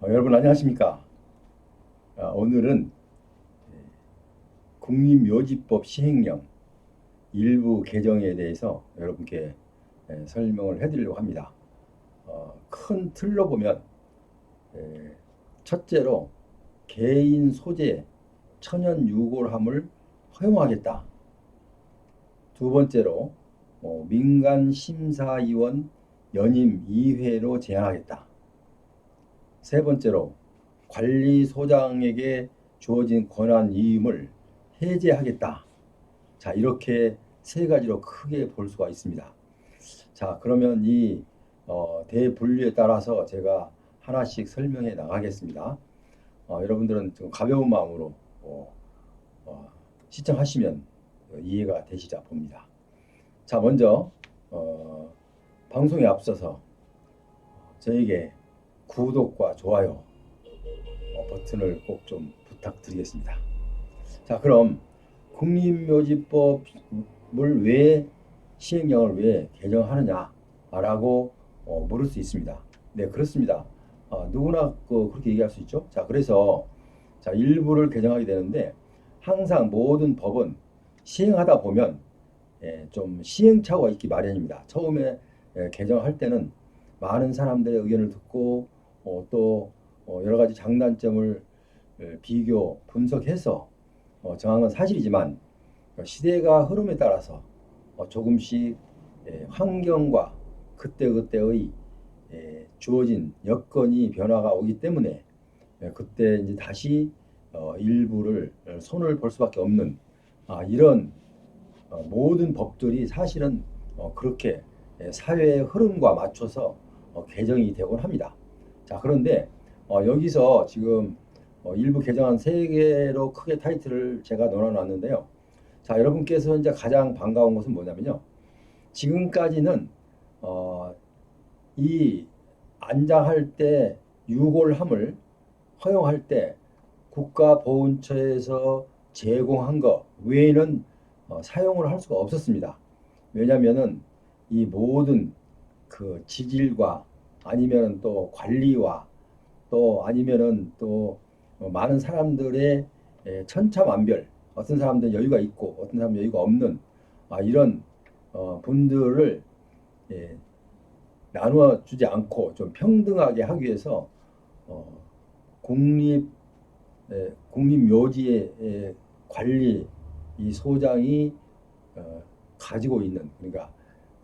여러분 안녕하십니까? 오늘은 국립묘지법 시행령 일부 개정에 대해서 여러분께 설명을 해드리려고 합니다. 큰 틀로 보면 첫째로 개인 소재 천연 유골함을 허용하겠다. 두 번째로 민간 심사위원 연임 2회로 제한하겠다. 세 번째로 관리소장에게 주어진 권한 이임을 해제하겠다. 자, 이렇게 세 가지로 크게 볼 수가 있습니다. 자, 그러면 이 대분류에 따라서 제가 하나씩 설명해 나가겠습니다. 여러분들은 좀 가벼운 마음으로 시청하시면 이해가 되시자 봅니다. 자, 먼저 방송에 앞서서 저에게 구독과 좋아요 버튼을 꼭 좀 부탁드리겠습니다. 자, 그럼 국립묘지법을 왜 시행령을 왜 개정하느냐라고 물을 수 있습니다. 네, 그렇습니다. 누구나 그렇게 얘기할 수 있죠. 자, 그래서 자, 일부를 개정하게 되는데 항상 모든 법은 시행하다 보면 좀 시행착오가 있기 마련입니다. 처음에 개정할 때는 많은 사람들의 의견을 듣고 또 여러 가지 장단점을 비교 분석해서 정한 건 사실이지만 시대가 흐름에 따라서 조금씩 환경과 그때그때의 주어진 여건이 변화가 오기 때문에 그때 이제 다시 일부를 손을 볼 수밖에 없는 이런 모든 법들이 사실은 그렇게 사회의 흐름과 맞춰서 개정이 되곤 합니다. 자, 그런데 여기서 지금 일부 개정안 3개로 크게 타이틀을 제가 넣어놨는데요. 자, 여러분께서 이제 가장 반가운 것은 뭐냐면요. 지금까지는 이 안장할 때 유골함을 허용할 때 국가보훈처에서 제공한 것 외에는 사용을 할 수가 없었습니다. 왜냐하면은 이 모든 그 지질과 아니면 또 관리와 또 아니면은 또 많은 사람들의 천차만별 어떤 사람들은 여유가 있고 어떤 사람은 여유가 없는 이런 분들을 예, 나누어 주지 않고 좀 평등하게 하기 위해서 국립 국립묘지의 관리 이 소장이 가지고 있는 그러니까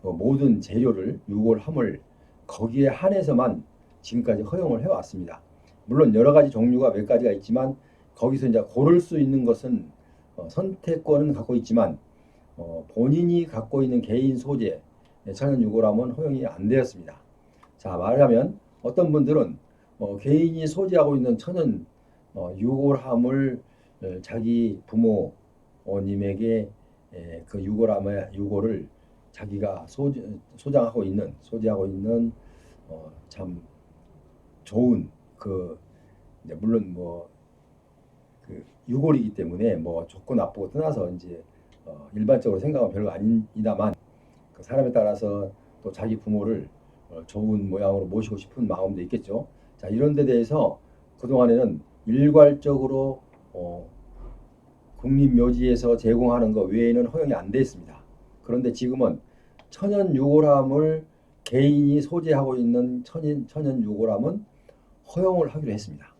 모든 재료를 유골함을 거기에 한해서만 지금까지 허용을 해왔습니다. 물론 여러 가지 종류가 몇 가지가 있지만 거기서 이제 고를 수 있는 것은 선택권은 갖고 있지만 본인이 갖고 있는 개인 소재 천연 유골함은 허용이 안 되었습니다. 자, 말하면 어떤 분들은 개인이 소지하고 있는 천연 유골함을 자기 부모님에게 그 유골을 자기가 소장하고 있는 소지하고 있는 참 좋은 그 물론 뭐 그 유골이기 때문에 뭐 좋고 나쁘고 떠나서 이제 일반적으로 생각은 별로 아니다만 그 사람에 따라서 또 자기 부모를 좋은 모양으로 모시고 싶은 마음도 있겠죠. 자, 이런 데 대해서 그동안에는 일괄적으로 국립묘지에서 제공하는 것 외에는 허용이 안 돼 있습니다. 그런데 지금은 천연 유골함을 개인이 소지하고 있는 천연 유골함은 허용을 하기로 했습니다.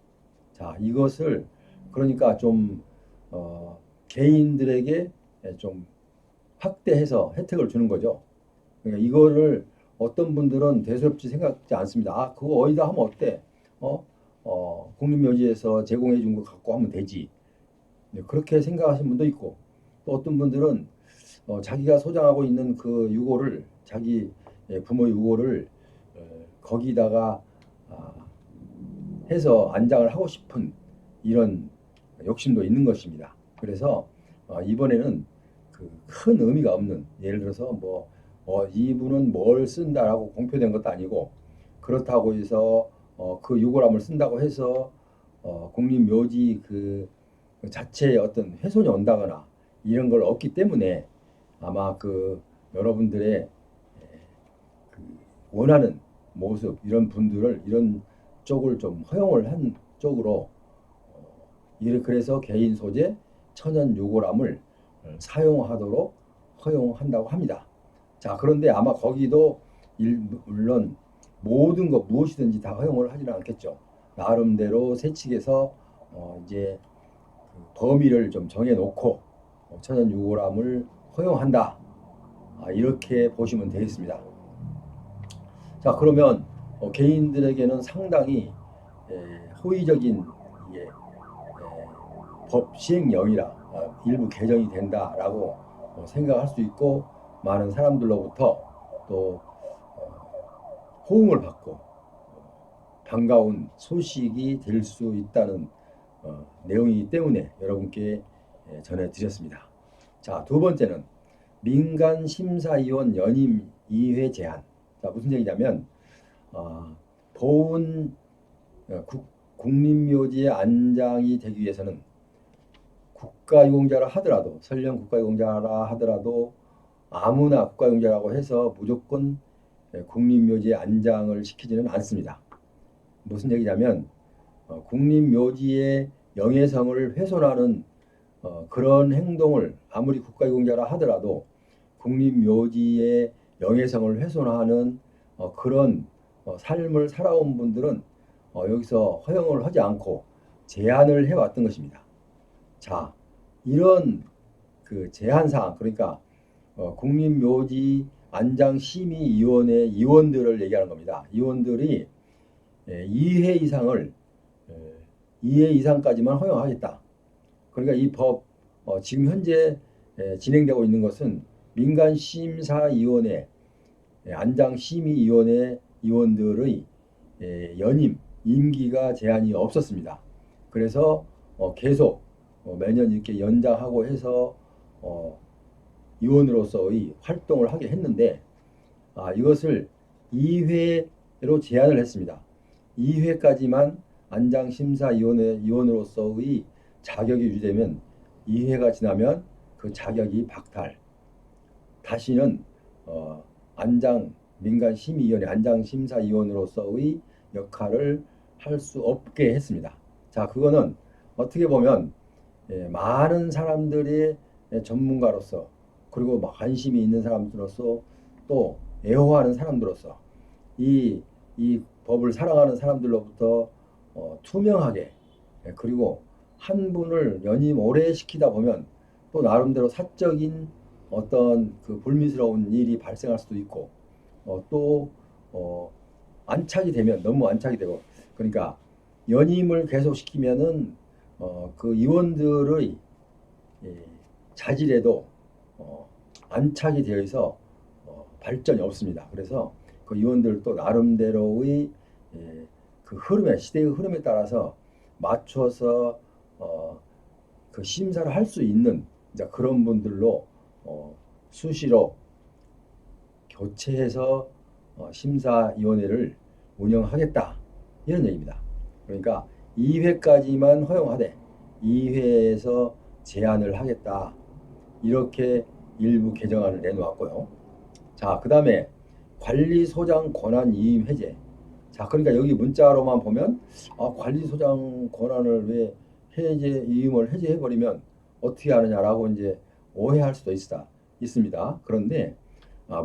자, 이것을 그러니까 좀 개인들에게 좀 확대해서 혜택을 주는 거죠. 그러니까 이거를 어떤 분들은 대수롭지 생각지 않습니다. 그거 어디다 하면 어때? 국립묘지에서 제공해 준 거 갖고 하면 되지. 네, 그렇게 생각하시는 분도 있고, 또 어떤 분들은 자기가 소장하고 있는 그 유골을 자기 부모 유골을 거기다가 아, 해서 안장을 하고 싶은 이런 욕심도 있는 것입니다. 그래서 이번에는 그 큰 의미가 없는 예를 들어서 뭐 이분은 뭘 쓴다라고 공표된 것도 아니고 그렇다고 해서 그 유골함을 쓴다고 해서 국립묘지 그 자체에 어떤 훼손이 온다거나 이런 걸 없기 때문에 아마 그 여러분들의 그 원하는 모습 이런 분들을 이런 그쪽을 좀 허용을 한 쪽으로 그래서 개인 소재 천연 유골함을 사용하도록 허용한다고 합니다. 자, 그런데 아마 거기도 물론 모든 것 무엇이든지 다 허용을 하지는 않겠죠. 나름대로 세칙에서 이제 그 범위를 좀 정해놓고 천연 유골함을 허용한다. 이렇게 보시면 되겠습니다. 자, 그러면 개인들에게는 상당히 호의적인 법 시행령이라 일부 개정이 된다라고 생각할 수 있고, 많은 사람들로부터 또 호응을 받고 반가운 소식이 될 수 있다는 내용이기 때문에 여러분께 전해드렸습니다. 자, 두 번째는 민간 심사위원 연임 2회 제한. 자, 무슨 얘기냐면 보훈 국립묘지의 안장이 되기 위해서는 국가유공자라 하더라도, 설령 국가유공자라 하더라도 아무나 국가유공자라고 해서 무조건 국립묘지에 안장을 시키지는 않습니다. 무슨 얘기냐면 국립묘지의 영예성을 훼손하는 그런 행동을 아무리 국가유공자라 하더라도 국립묘지의 영예성을 훼손하는 그런 삶을 살아온 분들은 여기서 허용을 하지 않고 제한을 해왔던 것입니다. 자, 이런 그 제한사항, 그러니까 국립묘지 안장심의위원회 위원들을 얘기하는 겁니다. 위원들이 2회 이상을 2회 이상까지만 허용하겠다. 그러니까 이 법 지금 현재 진행되고 있는 것은 민간심사위원회 안장심의위원회 위원들의 연임 임기가 제한이 없었습니다. 그래서 계속 매년 이렇게 연장하고 해서 위원으로서의 활동을 하게 했는데 이것을 2회로 제한을 했습니다. 2회까지만 안장심사위원회 위원으로서의 자격이 유지되면 2회가 지나면 그 자격이 박탈. 다시는 민간심의위원회 안장심사위원으로서의 역할을 할 수 없게 했습니다. 자, 그거는 어떻게 보면 많은 사람들의 전문가로서, 그리고 관심이 있는 사람들로서, 또 애호하는 사람들로서 이 법을 사랑하는 사람들로부터 투명하게, 그리고 한 분을 연임 오래 시키다 보면 또 나름대로 사적인 어떤 그 불미스러운 일이 발생할 수도 있고, 또 안착이 되면 너무 안착이 되고, 그러니까 연임을 계속 시키면은 그 위원들의 자질에도 안착이 되어 있어 발전이 없습니다. 그래서 그 위원들도 나름대로의 그 흐름에, 시대의 흐름에 따라서 맞춰서 그 심사를 할 수 있는 이제 그런 분들로 수시로 교체해서 심사위원회를 운영하겠다, 이런 얘기입니다. 그러니까 2회까지만 허용하되 2회에서 제한을 하겠다, 이렇게 일부 개정안을 내놓았고요. 자, 그 다음에 관리소장 권한 이임 해제. 자, 그러니까 여기 문자로만 보면 관리소장 권한을 왜 이임을 해제해버리면 어떻게 하느냐라고 이제 오해할 수도 있습니다. 그런데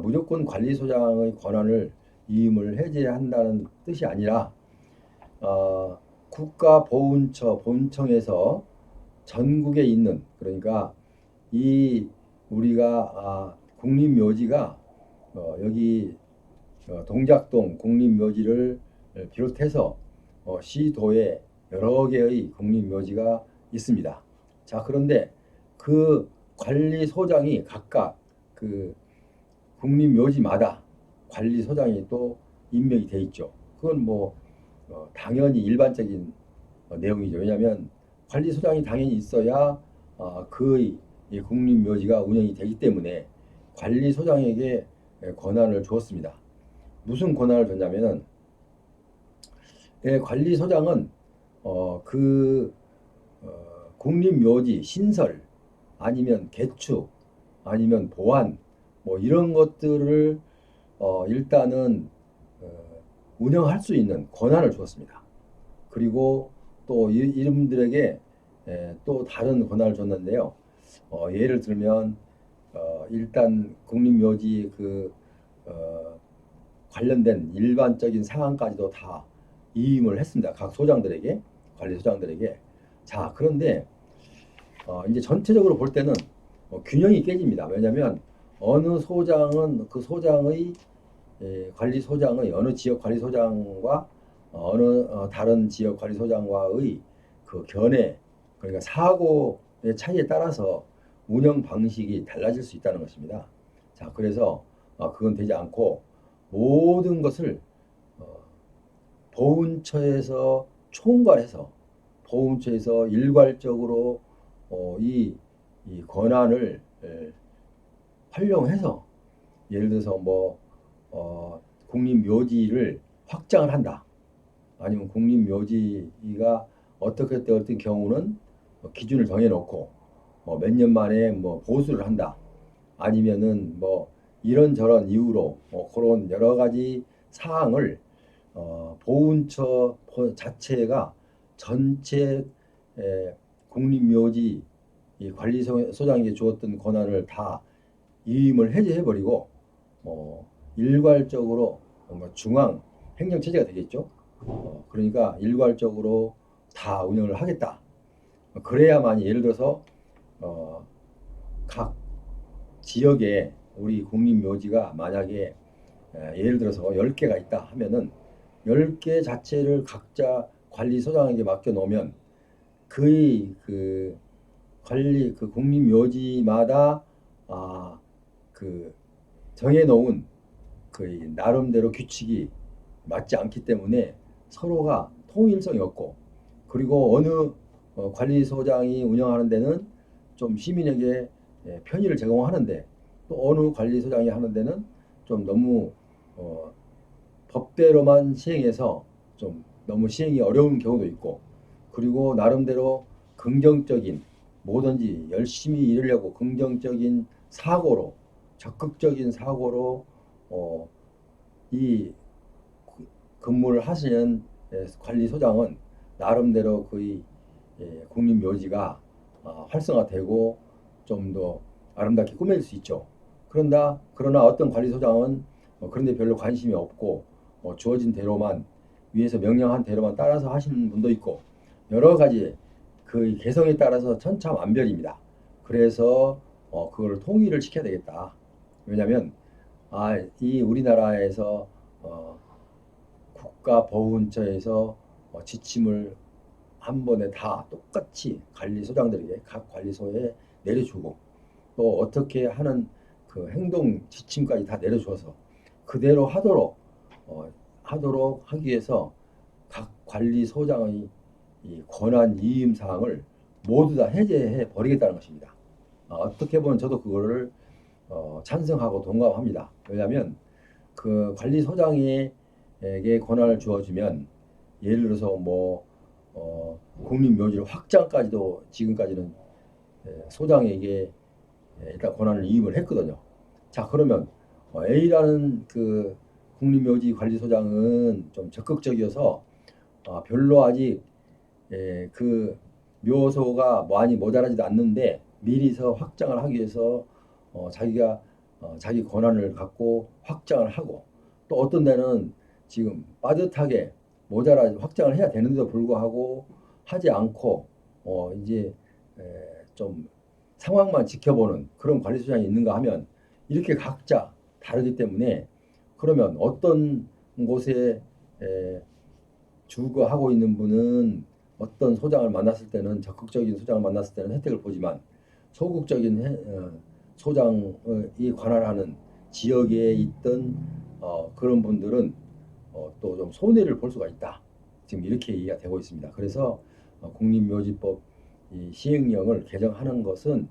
무조건 관리소장의 권한을 이임을 해제한다는 뜻이 아니라 국가보훈처 본청에서 전국에 있는, 그러니까 우리가 국립묘지가 여기 동작동 국립묘지를 비롯해서 시도에 여러 개의 국립묘지가 있습니다. 자, 그런데 그 관리소장이 각각 그 국립묘지마다 관리소장이 또 임명이 돼 있죠. 그건 뭐 당연히 일반적인 내용이죠. 왜냐하면 관리소장이 당연히 있어야 그의 국립묘지가 운영이 되기 때문에 관리소장에게 권한을 주었습니다. 무슨 권한을 줬냐면은 관리소장은 국립묘지 신설, 아니면 개축, 아니면 보안, 뭐 이런 것들을 일단은 운영할 수 있는 권한을 주었습니다. 그리고 또 이분들에게 또 다른 권한을 줬는데요. 예를 들면 일단 국립묘지 관련된 일반적인 상황까지도 다 이임을 했습니다. 각 소장들에게, 관리소장들에게. 자, 그런데 이제 전체적으로 볼 때는 균형이 깨집니다. 왜냐하면 어느 소장은 그 소장의 관리소장의 어느 지역 관리소장과 어느 다른 지역 관리소장과의 그 견해, 그러니까 사고의 차이에 따라서 운영 방식이 달라질 수 있다는 것입니다. 자, 그래서 그건 되지 않고 모든 것을 보훈처에서 총괄해서 보훈처에서 일괄적으로 이 권한을 활용해서 예를 들어서 국립묘지를 확장을 한다. 아니면 국립묘지가 어떤 경우는 기준을 정해놓고 몇 년 만에 보수를 한다. 아니면은 이런저런 이유로 그런 여러 가지 사항을 보훈처 자체가 전체 국립묘지 이 관리소장에게 주었던 권한을 다 이임을 해제해버리고 일괄적으로 뭔가 중앙 행정체제가 되겠죠. 그러니까 일괄적으로 다 운영을 하겠다. 그래야만 예를 들어서 각 지역에 우리 국립묘지가 만약에 예를 들어서 10개가 있다 하면은 10개 자체를 각자 관리소장에게 맡겨놓으면 그 국립묘지마다 그 정해놓은 그 나름대로 규칙이 맞지 않기 때문에 서로가 통일성이 없고, 그리고 어느 관리소장이 운영하는 데는 좀 시민에게 편의를 제공하는데 또 어느 관리소장이 하는 데는 좀 너무 법대로만 시행해서 좀 너무 시행이 어려운 경우도 있고, 그리고 나름대로 긍정적인 뭐든지 열심히 이루려고 긍정적인 사고로 적극적인 사고로 이 근무를 하시는 관리소장은 나름대로 거의 국립묘지가 활성화되고 좀 더 아름답게 꾸밀 수 있죠. 그러나 어떤 관리소장은 그런 데 별로 관심이 없고 주어진 대로만 위에서 명령한 대로만 따라서 하시는 분도 있고, 여러 가지 그 개성에 따라서 천차만별입니다. 그래서 그걸 통일을 시켜야 되겠다. 왜냐하면 이 우리나라에서 국가보훈처에서 지침을 한 번에 다 똑같이 관리소장들에게 각 관리소에 내려주고 또 어떻게 하는 그 행동 지침까지 다 내려줘서 그대로 하도록 하기 위해서 각 관리소장의 이 권한 이임 사항을 모두 다 해제해 버리겠다는 것입니다. 어떻게 보면 저도 그거를 찬성하고 동감합니다. 왜냐하면 그 관리소장에게 권한을 주어주면 예를 들어서 국립묘지를 확장까지도 지금까지는 소장에게 일단 권한을 이임을 했거든요. 자, 그러면 A라는 그 국립묘지 관리소장은 좀 적극적이어서 별로 아직 그 묘소가 많이 모자라지도 않는데 미리서 확장을 하기 위해서 자기가 자기 권한을 갖고 확장을 하고, 또 어떤 데는 지금 빠듯하게 확장을 해야 되는데도 불구하고 하지 않고 이제 좀 상황만 지켜보는 그런 관리소장이 있는가 하면 이렇게 각자 다르기 때문에, 그러면 어떤 곳에 주거하고 있는 분은 어떤 소장을 만났을 때는 적극적인 소장을 만났을 때는 혜택을 보지만 소극적인 소장이 관할하는 지역에 있던 그런 분들은 또 좀 손해를 볼 수가 있다. 지금 이렇게 얘기가 되고 있습니다. 그래서 국립묘지법 이 시행령을 개정하는 것은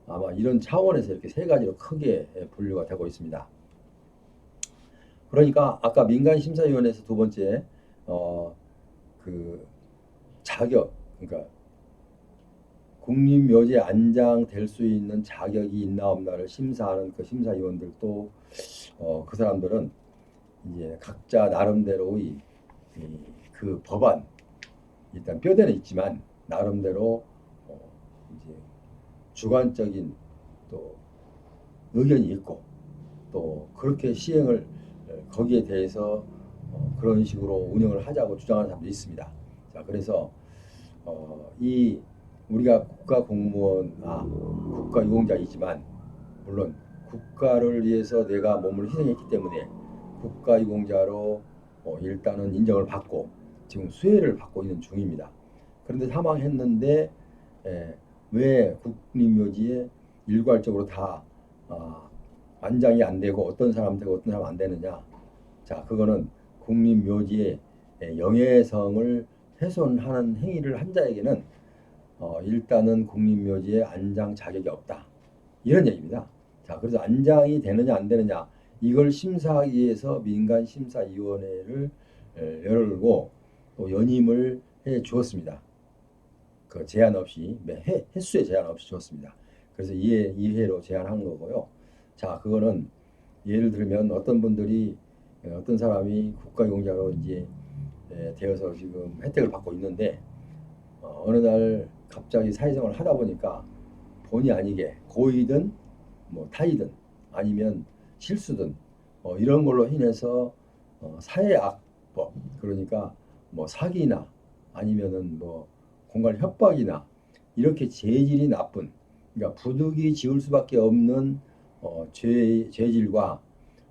아마 이런 차원에서 이렇게 세 가지로 크게 분류가 되고 있습니다. 그러니까 아까 민간심사위원회에서 두 번째 그 자격, 그러니까 국립묘지에 안장될 수 있는 자격이 있나 없나를 심사하는 그 심사위원들도 그 사람들은 이제 각자 나름대로의 그 법안, 일단 뼈대는 있지만 나름대로 이제 주관적인 또 의견이 있고 또 그렇게 시행을 거기에 대해서 그런 식으로 운영을 하자고 주장하는 사람도 있습니다. 자, 그래서 이 우리가 국가 공무원, 국가 유공자이지만 물론 국가를 위해서 내가 몸을 희생했기 때문에 국가 유공자로 일단은 인정을 받고 지금 수혜를 받고 있는 중입니다. 그런데 사망했는데 왜 국립묘지에 일괄적으로 다 안장이 안 되고 어떤 사람 되고 어떤 사람 안 되느냐? 자, 그거는 국립묘지의 영예성을 훼손하는 행위를 한 자에게는 일단은 국립묘지에 안장 자격이 없다. 이런 얘기입니다. 자, 그래서 안장이 되느냐 안 되느냐 이걸 심사하기 위해서 민간심사위원회를 열고 또 연임을 해 주었습니다. 그 제한 없이 횟수의 제한 없이 주었습니다. 그래서 2회로 제한한 거고요. 자, 그거는 예를 들면 어떤 분들이 어떤 사람이 국가유공자로 이제 되어서 지금 혜택을 받고 있는데 어느 날 갑자기 사회생활을 하다 보니까 본의 아니게 고의든 뭐 타의든 아니면 실수든 이런 걸로 인해서 사회악법 그러니까 뭐 사기나 아니면은 뭐 공갈 협박이나 이렇게 재질이 나쁜 그러니까 부득이 지을 수밖에 없는 죄질과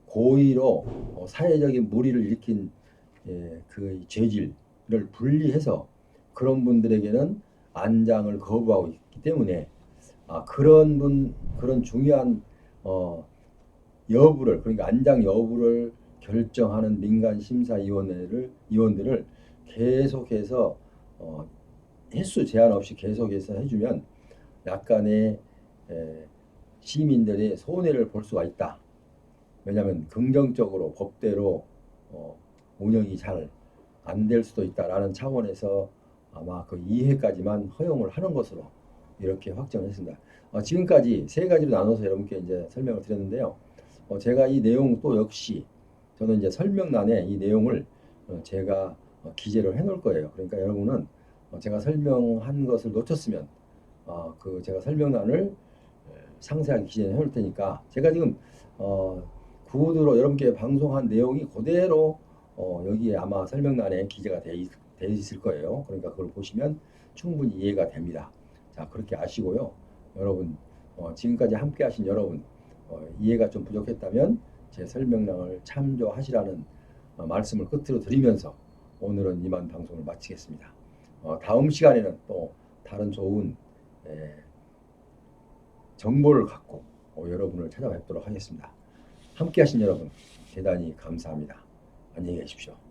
고의로 사회적인 무리를 일으킨 그 죄질을 분리해서 그런 분들에게는 안장을 거부하고 있기 때문에 그런 중요한 여부를 그러니까 안장 여부를 결정하는 민간 심사위원들을 계속해서 횟수 제한 없이 계속해서 해주면 약간의 시민들의 손해를 볼 수가 있다. 왜냐하면 긍정적으로 법대로 운영이 잘 안 될 수도 있다라는 차원에서 아마 그 2회까지만 허용을 하는 것으로 이렇게 확정했습니다. 지금까지 세 가지로 나눠서 여러분께 이제 설명을 드렸는데요. 제가 이 내용 또 역시 저는 이제 설명란에 이 내용을 제가 기재를 해놓을 거예요. 그러니까 여러분은 제가 설명한 것을 놓쳤으면 그 제가 설명란을 상세하게 기재해 놓을 테니까 제가 지금 구호드로 여러분께 방송한 내용이 그대로 여기에 아마 설명란에 기재가 돼 있을 거예요. 그러니까 그걸 보시면 충분히 이해가 됩니다. 자, 그렇게 아시고요. 여러분 지금까지 함께 하신 여러분 이해가 좀 부족했다면 제 설명란을 참조하시라는 말씀을 끝으로 드리면서 오늘은 이만 방송을 마치겠습니다. 다음 시간에는 또 다른 좋은 정보를 갖고 여러분을 찾아뵙도록 하겠습니다. 함께 하신 여러분 대단히 감사합니다. 안녕히 계십시오.